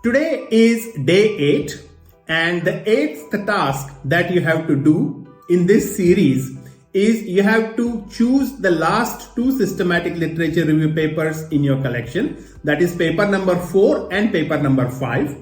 Today is day 8 and the 8th task that you have to do in this series is you have to choose the last 2 systematic literature review papers in your collection. That is paper number 4 and paper number 5.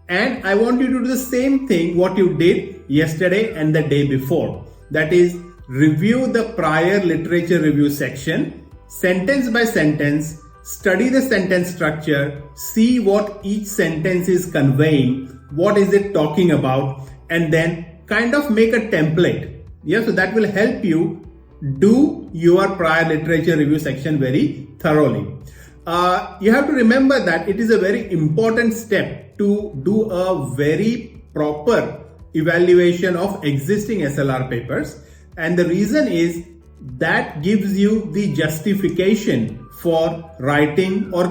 And I want you to do the same thing what you did yesterday and the day before. That is review the prior literature review section, sentence by sentence, study the sentence structure, see what each sentence is conveying, what is it talking about, and then kind of make a template. Yeah, so that will help you do your prior literature review section very thoroughly. You have to remember that it is a very important step to do a very proper evaluation of existing SLR papers. And the reason is that gives you the justification for writing or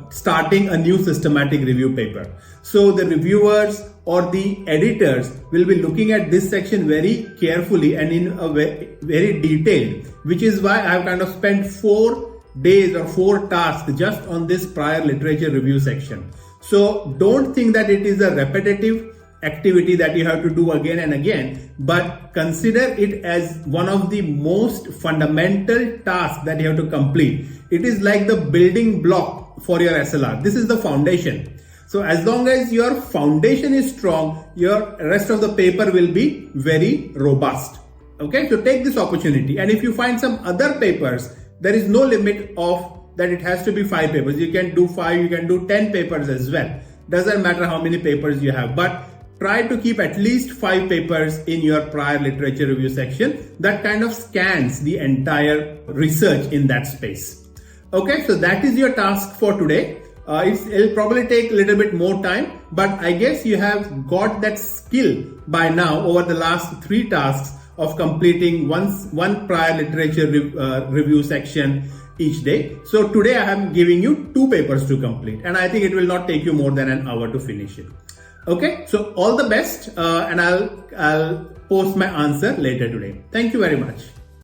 starting a new systematic review paper. So the reviewers or the editors will be looking at this section very carefully and in a very detailed, which is why I've kind of spent 4 days or 4 tasks just on this prior literature review section. So don't think that it is a repetitive activity that you have to do again and again, but consider it as one of the most fundamental tasks that you have to complete. It is like the building block for your SLR. This is the foundation. So as long as your foundation is strong, your rest of the paper will be very robust. Okay, so take this opportunity. And if you find some other papers, there is no limit of that it has to be 5 papers. You can do 5, you can do 10 papers as well. Doesn't matter how many papers you have, but try to keep at least 5 papers in your prior literature review section that kind of scans the entire research in that space. Okay, so that is your task for today. It'll probably take a little bit more time, but I guess you have got that skill by now over the last 3 tasks of completing one prior literature review section each day. So today I am giving you 2 papers to complete, and I think it will not take you more than an hour to finish it. Okay, so all the best, and I'll post my answer later today. Thank you very much.